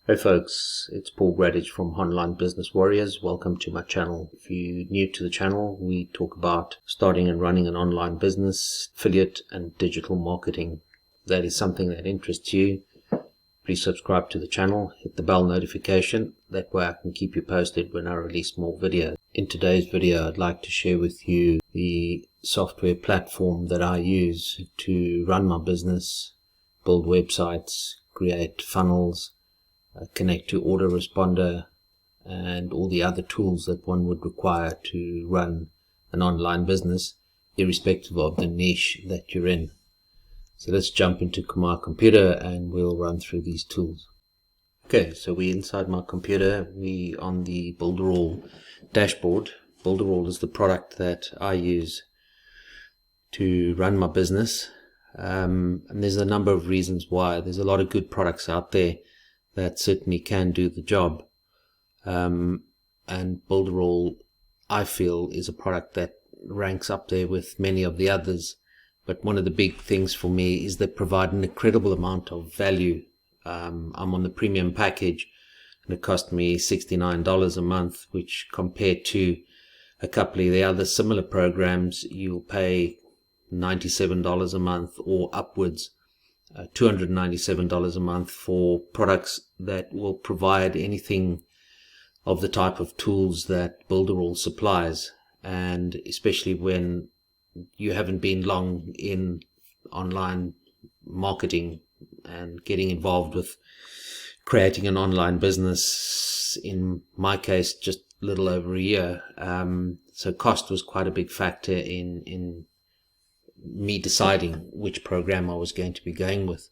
Hey folks, it's Paul Gradich from Online Business Warriors. Welcome to my channel. If you're new to the channel, we talk about starting and running an online business, affiliate and digital marketing. If that is something that interests you, please subscribe to the channel, hit the bell notification. That way I can keep you posted when I release more videos. In today's video, I'd like to share with you the software platform that I use to run my business, build websites, create funnels, connect to autoresponder, and all the other tools that one would require to run an online business, irrespective of the niche that you're in. So let's jump into my computer and we'll run through these tools. Okay, so we're inside my computer. We on the Builderall dashboard. Builderall is the product that I use to run my business, and there's a number of reasons why. There's a lot of good products out there that certainly can do the job, and Builderall, I feel, is a product that ranks up there with many of the others. But one of the big things for me is they provide an incredible amount of value. I'm on the premium package and it cost me $69 a month, which compared to a couple of the other similar programs, you'll pay $97 a month or upwards. $297 a month for products that will provide anything of the type of tools that Builderall supplies, and especially when you haven't been long in online marketing and getting involved with creating an online business. In my case, just a little over a year. So cost was quite a big factor in me deciding which program I was going to be going with.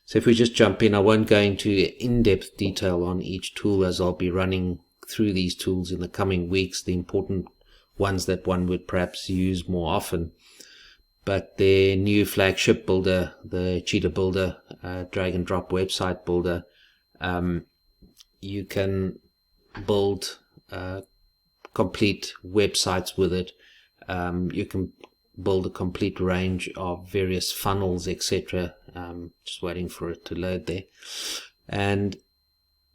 So if we just jump in, I won't go into in-depth detail on each tool, as I'll be running through these tools in the coming weeks, the important ones that one would perhaps use more often. But their new flagship builder, the Cheetah builder, drag and drop website builder, you can build complete websites with it. You can build a complete range of various funnels, etc. Just waiting for it to load there. And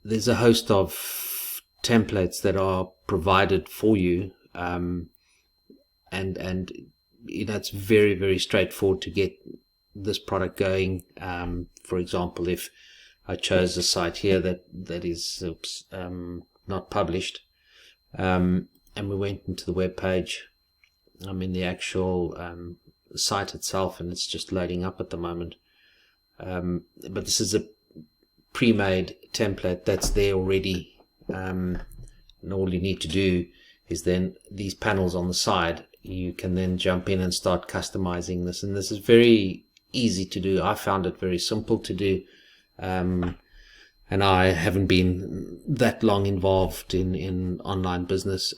there's a host of templates that are provided for you, and it's very, very straightforward to get this product going. For example, if I chose a site here that is not published, and we went into the web page, I'm in the actual site itself, and it's just loading up at the moment. But this is a pre-made template that's there already, and all you need to do is then these panels on the side, you can then jump in and start customizing this, and this is very easy to do. I found it very simple to do, and I haven't been that long involved in online business.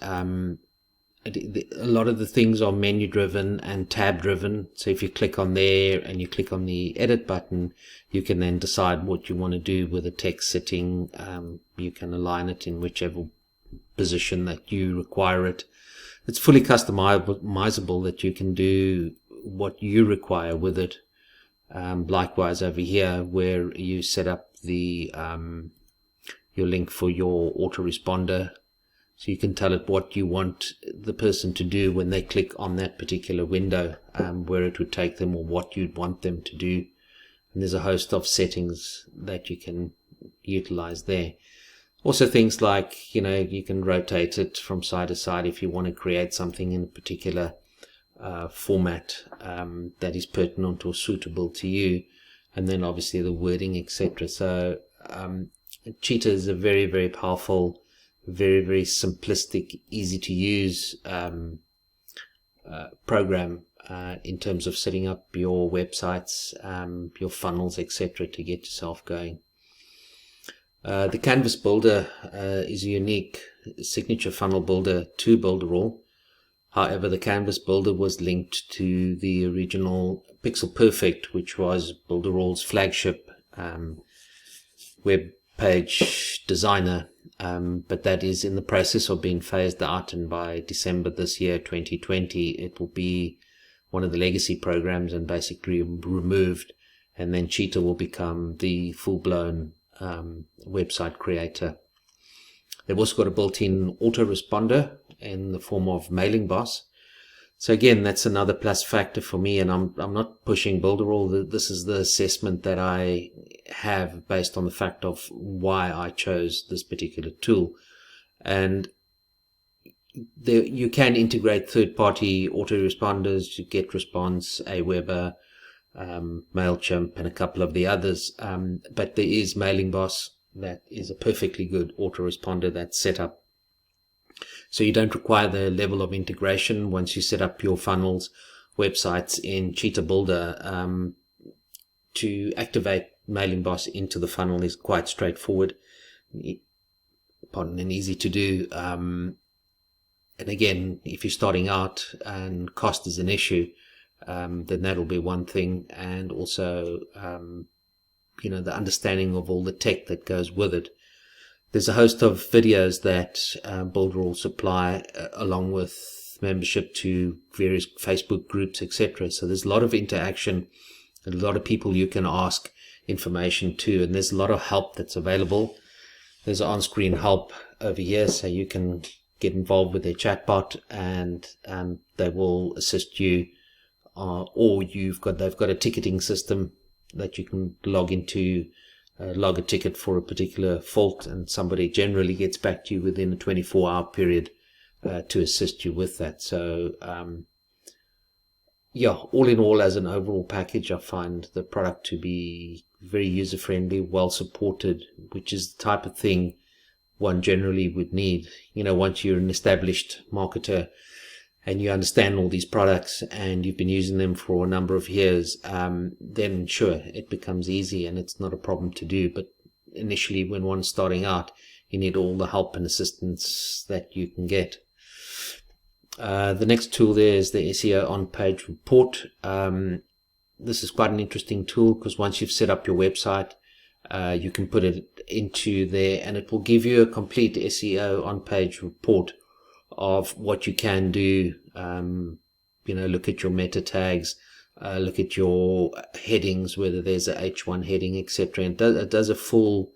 A lot of the things are menu driven and tab driven. So if you click on there and you click on the edit button, you can then decide what you want to do with the text setting. You can align it in whichever position that you require it. It's fully customizable, that you can do what you require with it. Likewise over here, where you set up the your link for your autoresponder. So you can tell it what you want the person to do when they click on that particular window, where it would take them or what you'd want them to do. And there's a host of settings that you can utilize there. Also things like, you can rotate it from side to side if you want to create something in a particular format that is pertinent or suitable to you. And then obviously the wording, etc. So Cheetah is a very, very powerful, very, very simplistic, easy to use program in terms of setting up your websites, your funnels, etc. to get yourself going. The Canvas Builder is a unique signature funnel builder to Builderall. However, the Canvas Builder was linked to the original Pixel Perfect, which was Builderall's flagship web page designer. But that is in the process of being phased out, and by December this year, 2020, it will be one of the legacy programs and basically removed, and then Cheetah will become the full-blown website creator. They've also got a built-in autoresponder in the form of Mailing Boss. So again, that's another plus factor for me, and I'm not pushing Builderall. This is the assessment that I have based on the fact of why I chose this particular tool. And there, you can integrate third-party autoresponders to GetResponse, Aweber, MailChimp, and a couple of the others. But there is Mailing Boss that is a perfectly good autoresponder that's set up. So you don't require the level of integration once you set up your funnels, websites in Cheetah Builder. To activate Mailing Boss into the funnel is quite straightforward, and easy to do. And again, if you're starting out and cost is an issue, then that'll be one thing. And also, the understanding of all the tech that goes with it. There's a host of videos that Builderall supply, along with membership to various Facebook groups, etc. So there's a lot of interaction, and a lot of people you can ask information to, and there's a lot of help that's available. There's on-screen help over here, so you can get involved with their chatbot, and they will assist you. Or they've got a ticketing system that you can log into. Log a ticket for a particular fault, and somebody generally gets back to you within a 24-hour period to assist you with that. So all in all, as an overall package, I find the product to be very user-friendly, well supported, which is the type of thing one generally would need. Once you're an established marketer and you understand all these products and you've been using them for a number of years, then sure, it becomes easy and it's not a problem to do. But initially, when one's starting out, you need all the help and assistance that you can get. The next tool there is the SEO On Page Report. This is quite an interesting tool because once you've set up your website, you can put it into there and it will give you a complete SEO On Page Report of what you can do. Look at your meta tags, look at your headings, whether there's a H1 heading, etc. And it does a full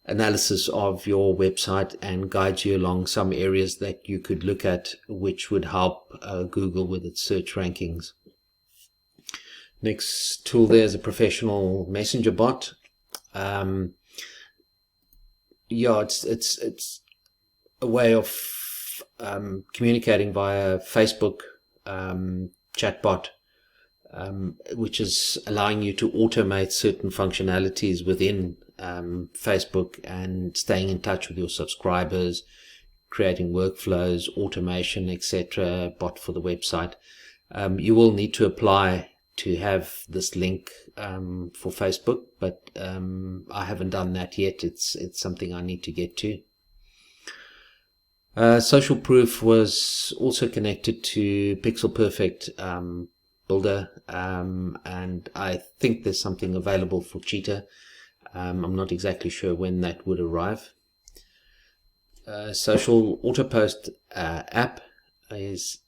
analysis of your website and guides you along some areas that you could look at, which would help Google with its search rankings. Next tool there is a professional messenger bot. It's a way of communicating via Facebook chatbot, which is allowing you to automate certain functionalities within Facebook and staying in touch with your subscribers, creating workflows, automation, etc. Bot for the website. You will need to apply to have this link for Facebook, but I haven't done that yet. It's something I need to get to. Social Proof was also connected to Pixel Perfect Builder, and I think there's something available for Cheetah. I'm not exactly sure when that would arrive. Social Auto Post app is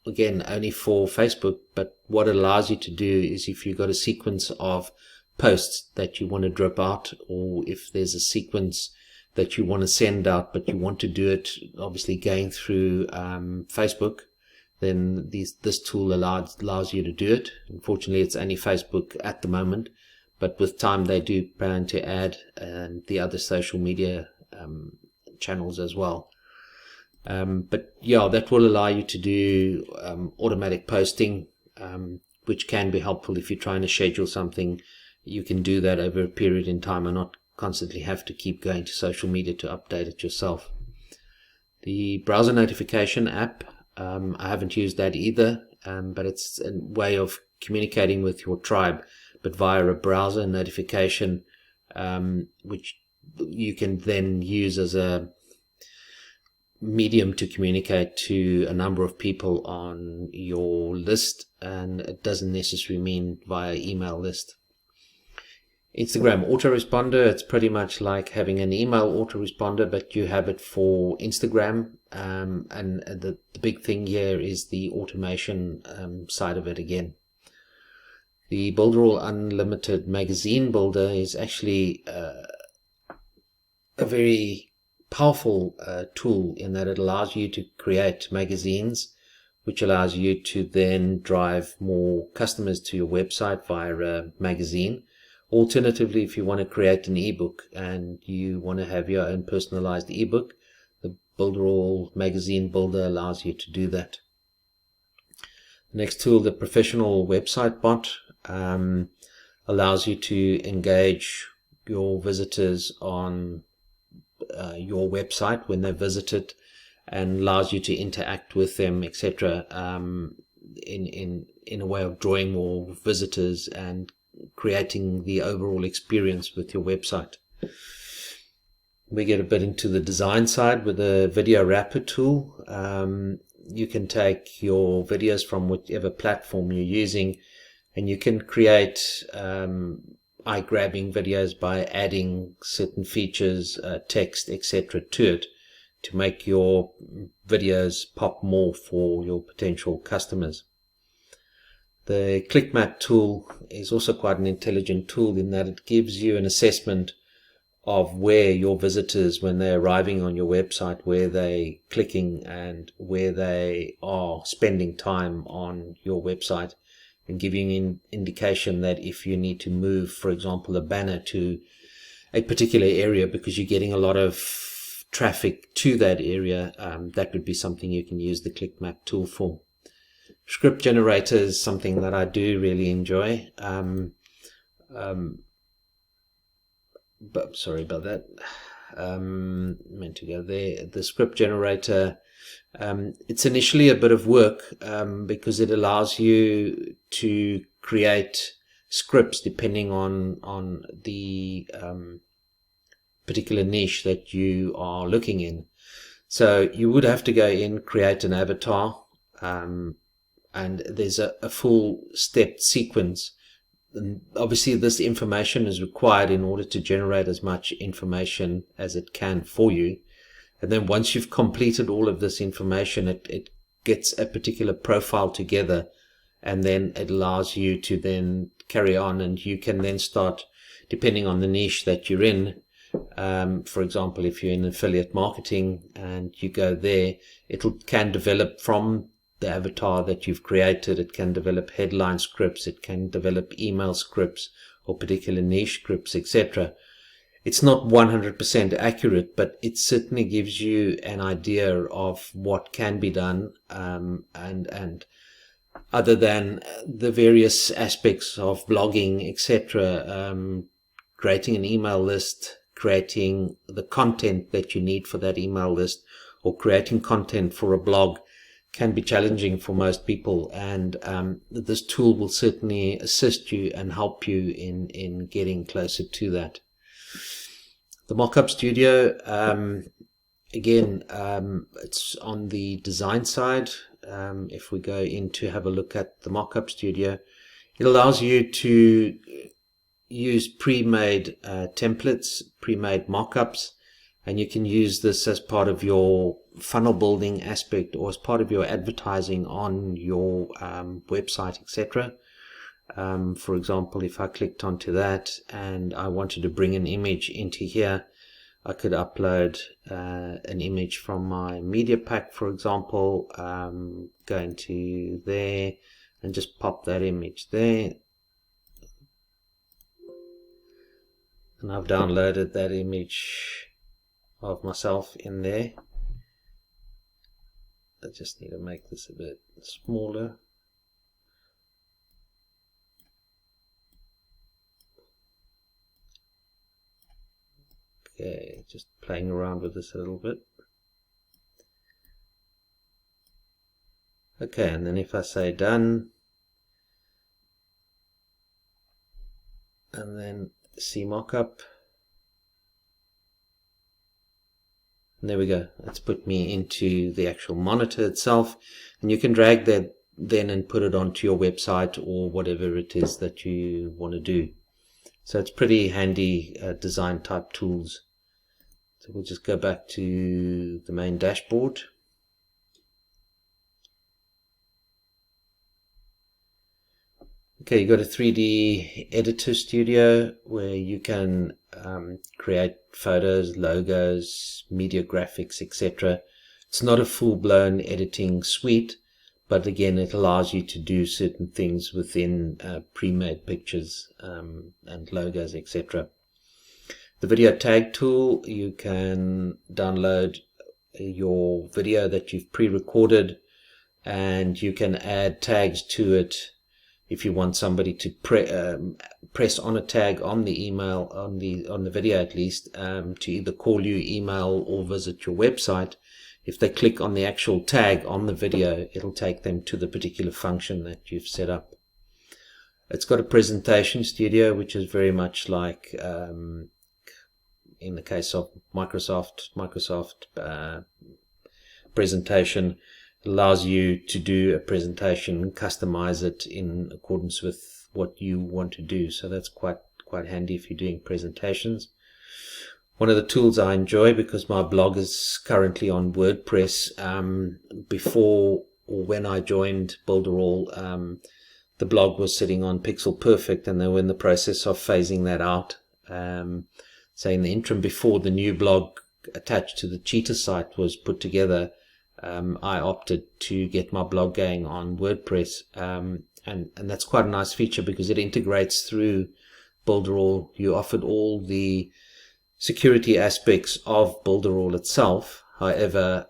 again only for Facebook, but what it allows you to do is if you've got a sequence of posts that you want to drip out, or if there's a sequence that you want to send out but you want to do it obviously going through Facebook, then this tool allows you to do it. Unfortunately, it's only Facebook at the moment, but with time they do plan to add the other social media channels as well. But yeah, that will allow you to do automatic posting, which can be helpful if you're trying to schedule something. You can do that over a period in time and not constantly have to keep going to social media to update it yourself. The browser notification app, I haven't used that either, but it's a way of communicating with your tribe, but via a browser notification, which you can then use as a medium to communicate to a number of people on your list, and it doesn't necessarily mean via email list. Instagram autoresponder, it's pretty much like having an email autoresponder, but you have it for Instagram, and the big thing here is the automation side of it again. The Builderall Unlimited Magazine Builder is actually a very powerful tool in that it allows you to create magazines, which allows you to then drive more customers to your website via a magazine. Alternatively, if you want to create an ebook and you want to have your own personalized ebook, the Builderall Magazine Builder allows you to do that. The next tool, the Professional Website Bot, allows you to engage your visitors on your website when they visit it, and allows you to interact with them, etc., in a way of drawing more visitors and creating the overall experience with your website. We get a bit into the design side with the Video Wrapper tool. You can take your videos from whichever platform you're using, and you can create eye-grabbing videos by adding certain features, text, etc. to it, to make your videos pop more for your potential customers. The Click Map tool is also quite an intelligent tool in that it gives you an assessment of where your visitors, when they're arriving on your website, where they're clicking and where they are spending time on your website, and giving an indication that if you need to move, for example, a banner to a particular area because you're getting a lot of traffic to that area, that would be something you can use the Click Map tool for. Script generator is something that I do really enjoy. But sorry about that. Meant to go there. The script generator, it's initially a bit of work because it allows you to create scripts depending on the particular niche that you are looking in. So you would have to go in, create an avatar, and there's a full step sequence. And obviously this information is required in order to generate as much information as it can for you. And then once you've completed all of this information, it gets a particular profile together, and then it allows you to then carry on, and you can then start, depending on the niche that you're in. For example, if you're in affiliate marketing and you go there, it can develop from the avatar that you've created. It can develop headline scripts, it can develop email scripts or particular niche scripts, etc. It's not 100% accurate, but it certainly gives you an idea of what can be done, and other than the various aspects of blogging, etc., creating an email list, creating the content that you need for that email list, or creating content for a blog can be challenging for most people, and this tool will certainly assist you and help you in getting closer to that. The Mockup Studio, again, it's on the design side. If we go in to have a look at the Mockup Studio, it allows you to use pre-made templates, pre-made mockups, and you can use this as part of your funnel building aspect or as part of your advertising on your website, etc. For example, if I clicked onto that and I wanted to bring an image into here, I could upload an image from my media pack, for example, go into there and just pop that image there. And I've downloaded that image of myself in there. I just need to make this a bit smaller. Okay, just playing around with this a little bit. Okay, and then if I say done, and then see mockup, and there we go. It's put me into the actual monitor itself, and you can drag that then and put it onto your website or whatever it is that you want to do. So it's pretty handy design type tools. So we'll just go back to the main dashboard. Okay, you've got a 3D editor studio where you can create photos, logos, media graphics, etc. It's not a full-blown editing suite, but again, it allows you to do certain things within pre-made pictures and logos, etc. The video tag tool, you can download your video that you've pre-recorded, and you can add tags to it if you want somebody to press on a tag on the email, on the video at least, to either call you, email, or visit your website. If they click on the actual tag on the video, it'll take them to the particular function that you've set up. It's got a presentation studio, which is very much like in the case of Microsoft presentation. It allows you to do a presentation, customize it in accordance with what you want to do. So that's quite handy if you're doing presentations. One of the tools I enjoy, because my blog is currently on WordPress, before or when I joined Builderall, the blog was sitting on Pixel Perfect, and they were in the process of phasing that out. So in the interim, before the new blog attached to the Cheetah site was put together, I opted to get my blog going on WordPress, and that's quite a nice feature because it integrates through Builderall. You offered all the security aspects of Builderall itself. However,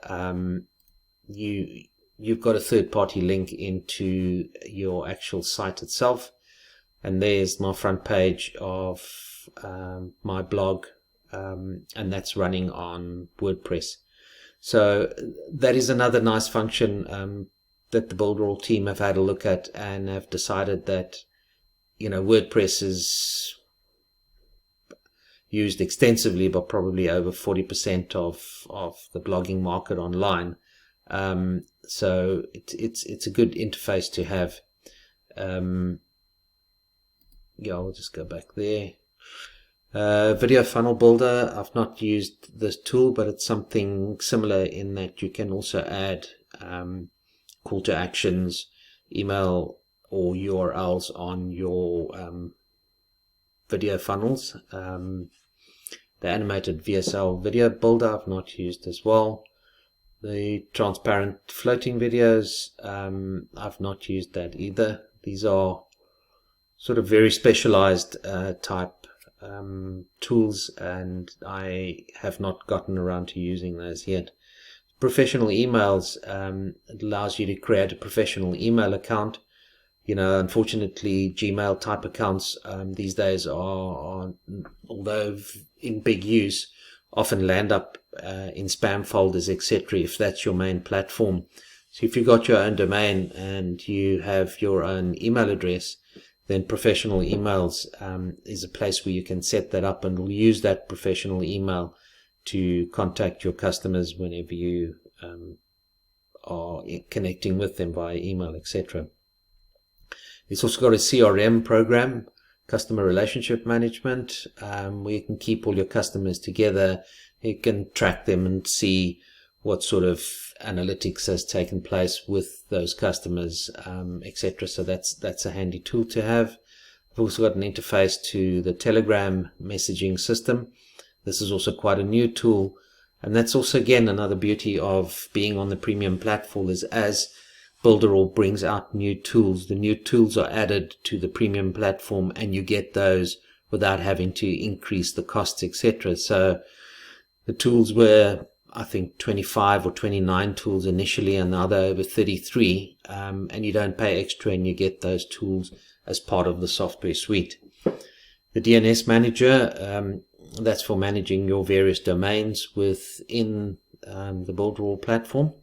you've got a third-party link into your actual site itself, and there's my front page of my blog, and that's running on WordPress. So that is another nice function that the Builderall team have had a look at and have decided that, WordPress is used extensively by probably over 40% of the blogging market online. So it's a good interface to have. I'll just go back there. Video funnel builder, I've not used this tool, but it's something similar in that you can also add call to actions, email or URLs on your video funnels. The animated VSL video builder I've not used as well. The transparent floating videos, I've not used that either. These are sort of very specialized type tools, and I have not gotten around to using those yet. Professional emails, it allows you to create a professional email account. Unfortunately, Gmail type accounts these days are, although in big use, often land up in spam folders, etc., if that's your main platform. So if you've got your own domain and you have your own email address, then professional emails is a place where you can set that up, and we'll use that professional email to contact your customers whenever you are connecting with them via email, etc. It's also got a CRM program, customer relationship management, where you can keep all your customers together. You can track them and see what sort of analytics has taken place with those customers, etc. So that's a handy tool to have. I've also got an interface to the Telegram messaging system. This is also quite a new tool, and that's also again another beauty of being on the premium platform, is as Builderall brings out new tools, the new tools are added to the premium platform, and you get those without having to increase the costs, etc. So the tools were, I think, 25 or 29 tools initially, and now they're over 33, and you don't pay extra, and you get those tools as part of the software suite. The DNS manager, that's for managing your various domains within the Builderall platform.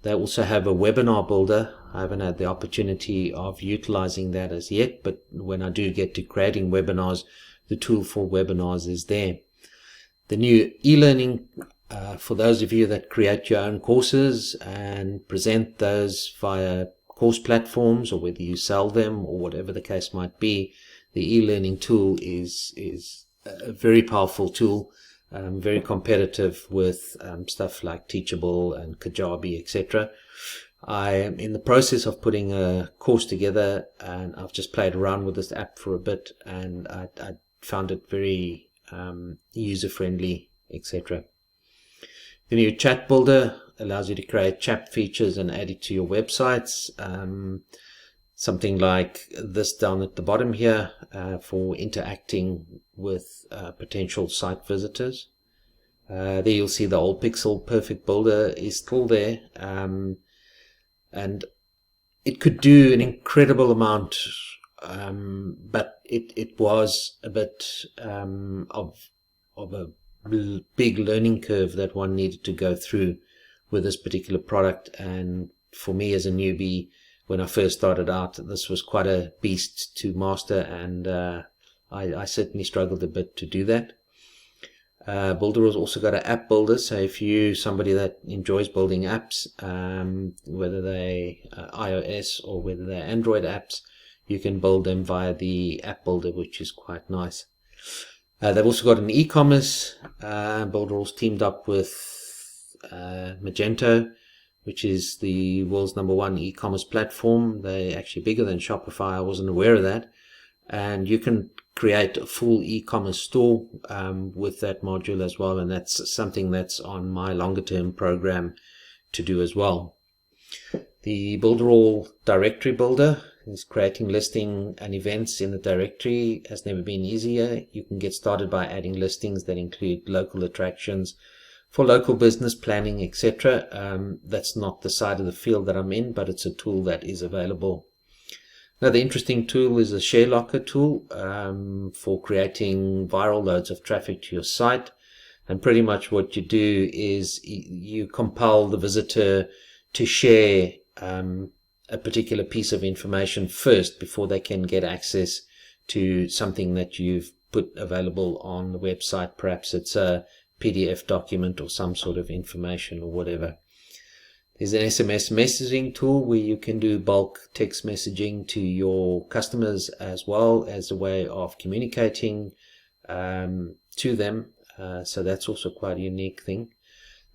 They also have a webinar builder. I haven't had the opportunity of utilizing that as yet, but when I do get to creating webinars, the tool for webinars is there. The new e-learning, for those of you that create your own courses and present those via course platforms, or whether you sell them or whatever the case might be, the e-learning tool is a very powerful tool, very competitive with stuff like Teachable and Kajabi, etc. I am in the process of putting a course together, and I've just played around with this app for a bit, and I found it very user-friendly, etc. The new chat builder allows you to create chat features and add it to your websites. Something like this down at the bottom here for interacting with potential site visitors. There you'll see the old pixel perfect builder is still there, and it could do an incredible amount, but it was a bit of a big learning curve that one needed to go through with this particular product. And for me as a newbie, when I first started out, this was quite a beast to master, and I certainly struggled a bit to do that. Builderall's also got an app builder, so if you're somebody that enjoys building apps, whether they iOS or whether they're Android apps, you can build them via the app builder, which is quite nice. They've also got an e-commerce. Builderall's teamed up with Magento, which is the world's #1 e-commerce platform. They're actually bigger than Shopify. I wasn't aware of that. And you can create a full e-commerce store with that module as well, and that's something that's on my longer term program to do as well. The Builderall directory builder is creating listing and events in the directory. Has never been easier. You can get started by adding listings that include local attractions for local business planning, etc. That's not the side of the field that I'm in, but it's a tool that is available. Another interesting tool is a share locker tool for creating viral loads of traffic to your site. And pretty much what you do is you compel the visitor to share a particular piece of information first before they can get access to something that you've put available on the website. Perhaps it's a PDF document or some sort of information or whatever. There's an SMS messaging tool where you can do bulk text messaging to your customers as well as a way of communicating to them. So that's also quite a unique thing.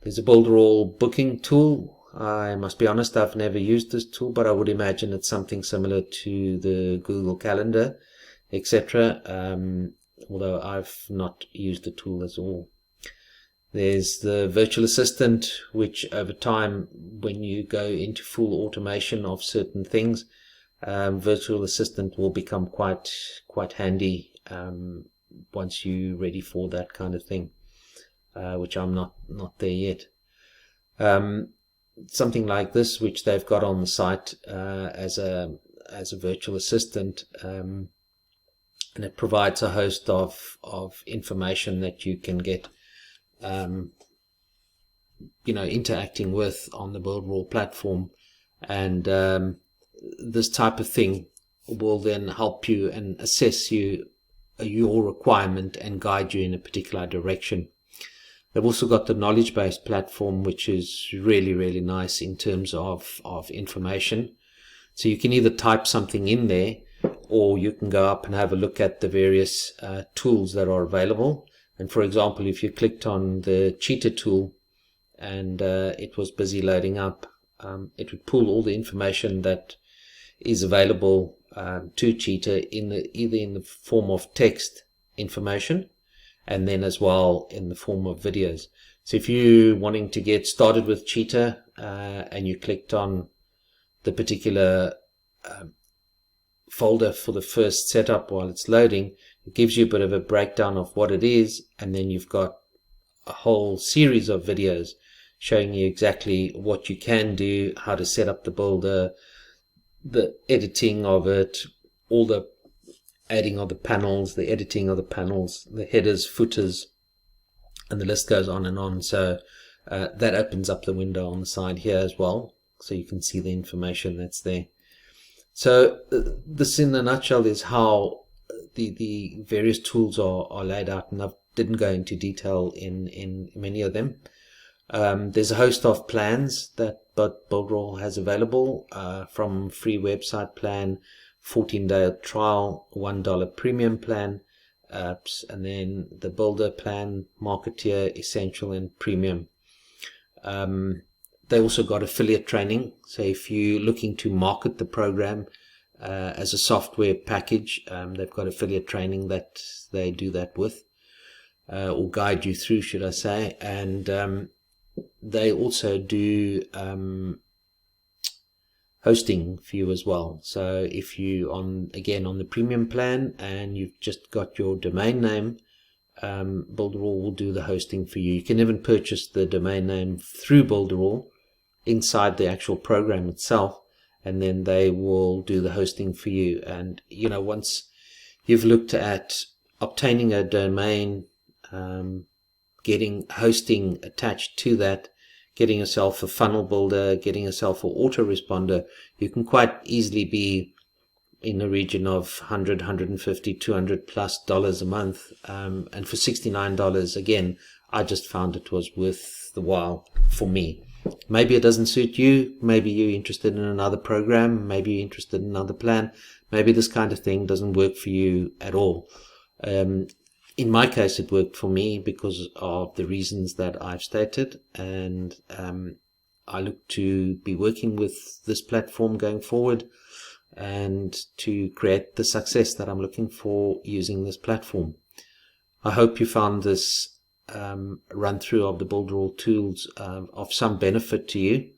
There's a Builderall booking tool. I must be honest, I've never used this tool, but I would imagine it's something similar to the Google Calendar, etc. Although I've not used the tool at all. There's the virtual assistant, which over time, when you go into full automation of certain things, virtual assistant will become quite handy once you're ready for that kind of thing, which I'm not there yet. Something like this, which they've got on the site as a virtual assistant, and it provides a host of information that you can get interacting with on the Builderall platform, and this type of thing will then help you and assess your requirement and guide you in a particular direction. They've also got the knowledge-based platform, which is really, really nice in terms of information. So you can either type something in there, or you can go up and have a look at the various tools that are available. And for example, if you clicked on the Cheetah tool and it was busy loading up, it would pull all the information that is available to Cheetah either in the form of text information, and then as well in the form of videos. So if you're wanting to get started with Cheetah and you clicked on the particular folder for the first setup while it's loading, it gives you a bit of a breakdown of what it is, and then you've got a whole series of videos showing you exactly what you can do, how to set up the builder, the editing of it, all the adding of the panels, the editing of the panels, the headers, footers, and the list goes on and on. So that opens up the window on the side here as well, so you can see the information that's there. So this in a nutshell is how the various tools are laid out, and I didn't go into detail in many of them. There's a host of plans that Builderall has available, from free website plan, 14-day trial, $1 premium plan, and then the builder plan, marketeer, essential, and premium. They also got affiliate training. So if you're looking to market the program as a software package, they've got affiliate training that they do that with. or guide you through, should I say. And they also do hosting for you as well. So if you on the premium plan and you've just got your domain name, Builderall will do the hosting for you. You can even purchase the domain name through Builderall inside the actual program itself, and then they will do the hosting for you. And once you've looked at obtaining a domain, getting hosting attached to that, getting yourself a funnel builder, getting yourself an autoresponder, you can quite easily be in the region of $100, $150, $200+ a month. And for $69, again, I just found it was worth the while for me. Maybe it doesn't suit you. Maybe you're interested in another program. Maybe you're interested in another plan. Maybe this kind of thing doesn't work for you at all. In my case, it worked for me because of the reasons that I've stated, and I look to be working with this platform going forward and to create the success that I'm looking for using this platform. I hope you found this run through of the Builderall tools of some benefit to you.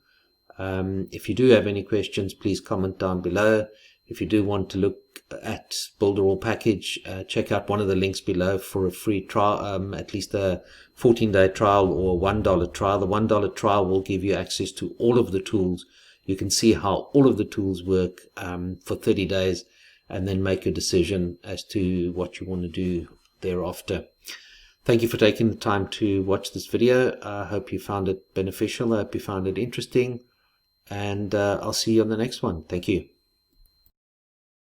If you do have any questions, please comment down below. If you do want to look at Builderall package, check out one of the links below for a free trial, at least a 14-day trial or a $1 trial. The $1 trial will give you access to all of the tools. You can see how all of the tools work for 30 days, and then make a decision as to what you want to do thereafter. Thank you for taking the time to watch this video. I hope you found it beneficial. I hope you found it interesting, and I'll see you on the next one. Thank you.